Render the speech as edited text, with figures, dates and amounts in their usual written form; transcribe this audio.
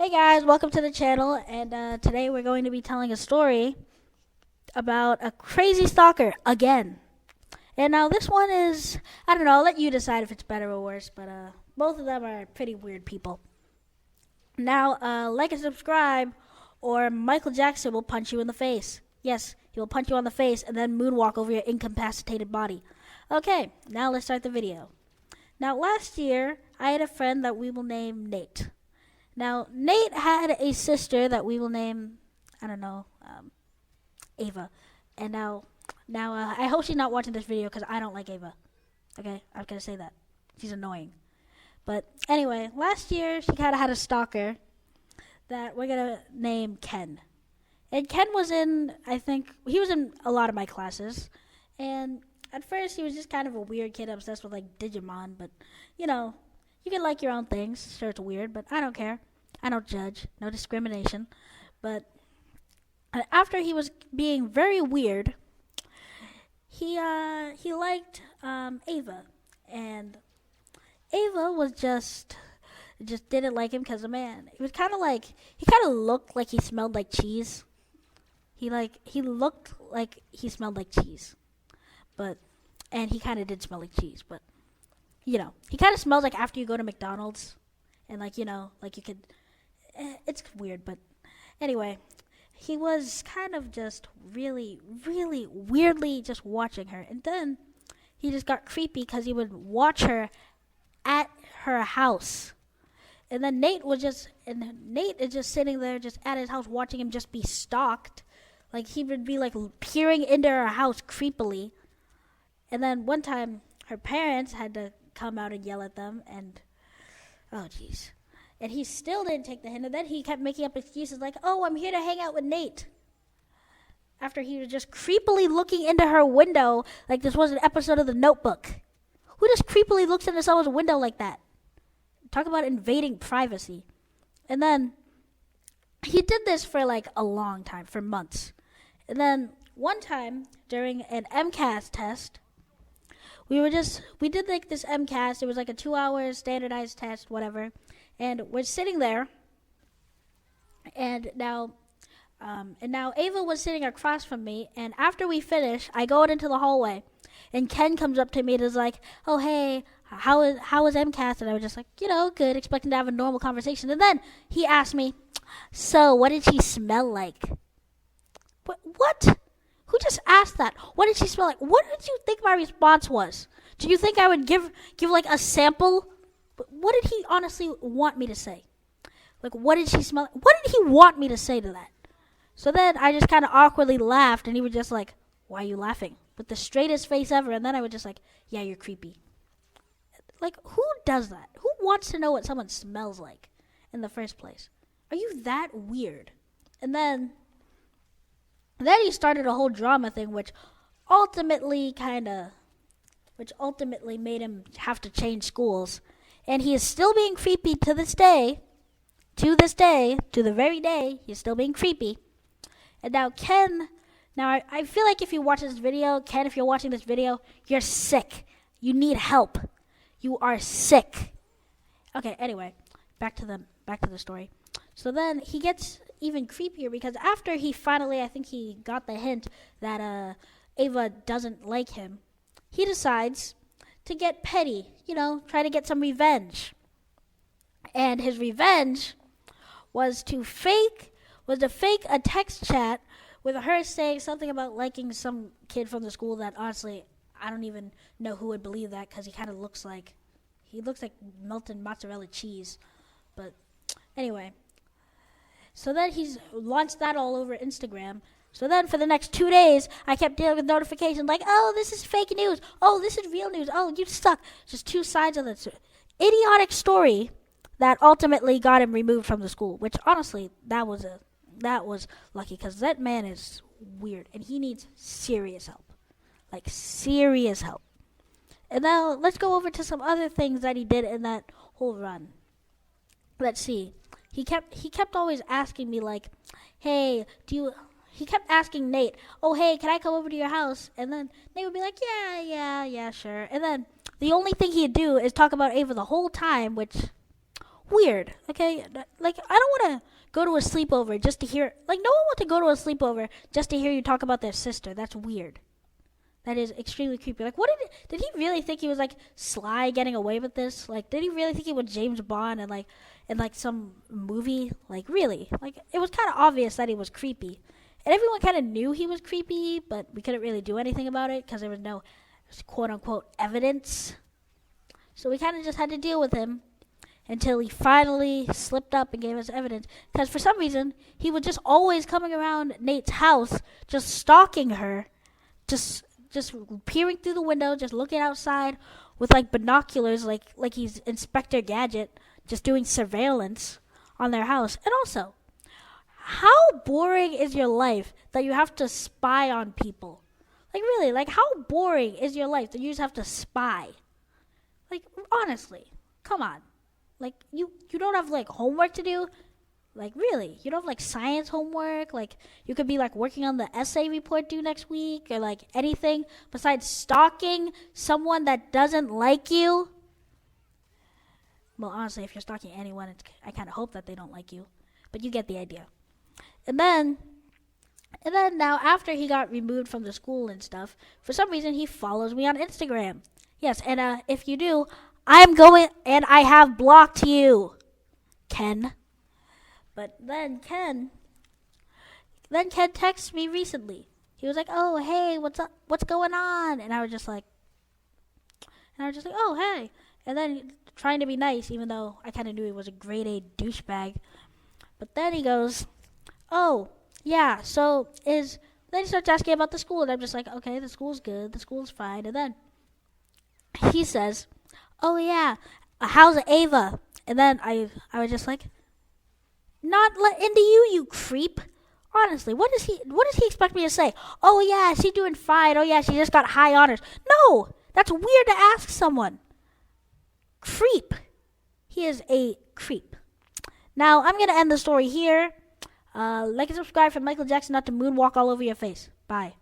Hey guys, welcome to the channel, and today we're going to be telling a story about a crazy stalker again. And now this one is, I don't know, I'll let you decide if it's better or worse, but both of them are pretty weird people. Now, like and subscribe, or Michael Jackson will punch you in the face. Yes, he will punch you on the face and then moonwalk over your incapacitated body. Okay, now let's start the video. Now, last year, I had a friend that we will name Nate. Now, Nate had a sister that we will name, I don't know, Ava. And now, I hope she's not watching this video because I don't like Ava. Okay, I'm going to say that. She's annoying. But anyway, last year she kind of had a stalker that we're going to name Ken. And Ken was in, I think, he was in a lot of my classes. And at first he was just kind of a weird kid obsessed with like Digimon. But, you know, you can like your own things. Sure, it's weird, but I don't care. I don't judge. No discrimination. But after he was being very weird, he liked Ava, and Ava was just didn't like him because, man, he was kind of like, he kind of looked like he smelled like cheese. He looked like he smelled like cheese, but and he kind of did smell like cheese, but you know, he kind of smells like after you go to McDonald's, and like, you know, like you could, it's weird, but anyway, he was kind of just really, really weirdly just watching her, and then he just got creepy because he would watch her at her house. And then Nate is just sitting there just at his house watching him just be stalked. Like he would be like peering into her house creepily. And then one time her parents had to come out and yell at them, and oh jeez. And he still didn't take the hint, and then he kept making up excuses like, "Oh, I'm here to hang out with Nate." After he was just creepily looking into her window like this was an episode of The Notebook. Who just creepily looks into someone's window like that? Talk about invading privacy. And then he did this for like a long time, for months. And then one time during an MCAS test, we did like this MCAS. It was like a 2-hour standardized test, whatever. And we're sitting there, and now Ava was sitting across from me. And after we finish, I go out into the hallway, and Ken comes up to me and is like, "Oh hey, how was MCAS?" And I was just like, you know, good, expecting to have a normal conversation. And then he asked me, "So what did she smell like?" What? Who just asked that? What did she smell like? What did you think my response was? Do you think I would give like a sample? What did he honestly want me to say? Like, what did she smell like? What did he want me to say to that? So then I just kind of awkwardly laughed, and he was just like, "Why are you laughing?" With the straightest face ever. And then I was just like, "Yeah, you're creepy." Like, who does that? Who wants to know what someone smells like in the first place? Are you that weird? And then he started a whole drama thing, which ultimately made him have to change schools. And he is still being creepy to this day. To the very day, he's still being creepy. And now Ken, I feel like if you watch this video, Ken, if you're watching this video, you're sick. You need help. You are sick. Okay, anyway, back to the story. So then he gets even creepier because after he finally, I think he got the hint that Ava doesn't like him, he decides to get petty, you know, try to get some revenge. And his revenge was to fake a text chat with her saying something about liking some kid from the school that honestly I don't even know who would believe that because he looks like melted mozzarella cheese. But anyway, so then he's launched that all over Instagram. So then for the next 2 days, I kept dealing with notifications like, "Oh, this is fake news. Oh, this is real news. Oh, you suck." Just two sides of this idiotic story that ultimately got him removed from the school, which honestly, that was lucky because that man is weird and he needs serious help. Like serious help. And now let's go over to some other things that he did in that whole run. Let's see. He kept always asking me like, "Hey, he kept asking Nate, "Oh, hey, can I come over to your house?" And then Nate would be like, "Yeah, sure." And then the only thing he'd do is talk about Ava the whole time, which weird. Okay, like I don't want to go to a sleepover just to hear. Like no one wants to go to a sleepover just to hear you talk about their sister. That's weird. That is extremely creepy. Like, what did he really think he was like sly getting away with this? Like, did he really think he was James Bond and like in like some movie? Like, really? Like, it was kind of obvious that he was creepy, and everyone kind of knew he was creepy, but we couldn't really do anything about it because there was no quote unquote evidence. So we kind of just had to deal with him until he finally slipped up and gave us evidence. Because for some reason he was just always coming around Nate's house, just stalking her, just peering through the window, just looking outside with like binoculars, like he's Inspector Gadget, just doing surveillance on their house. And also, how boring is your life that you have to spy on people? Like really, like how boring is your life that you just have to spy? Like honestly, come on. Like you don't have like homework to do? Like really, you don't have like science homework. Like you could be like working on the essay report due next week, or like anything besides stalking someone that doesn't like you. Well, honestly, if you're stalking anyone, I kind of hope that they don't like you, but you get the idea. And then now after he got removed from the school and stuff, for some reason he follows me on Instagram. Yes, and if you do, I'm going and I have blocked you, Ken. But then Ken texted me recently. He was like, "Oh, hey, what's up? What's going on?" And I was just like, "Oh, hey." And then trying to be nice, even though I kind of knew he was a grade A douchebag. But then he goes, "Oh, yeah. So is." Then he starts asking about the school, and I'm just like, "Okay, the school's good. The school's fine." And then he says, "Oh yeah, how's Ava?" And then I was just like, "Not let into you, you creep." Honestly, what does he expect me to say? "Oh yeah, she's doing fine. Oh yeah, she just got high honors." No, that's weird to ask someone. Creep. He is a creep. Now I'm gonna end the story here. Like and subscribe for Michael Jackson not to moonwalk all over your face. Bye.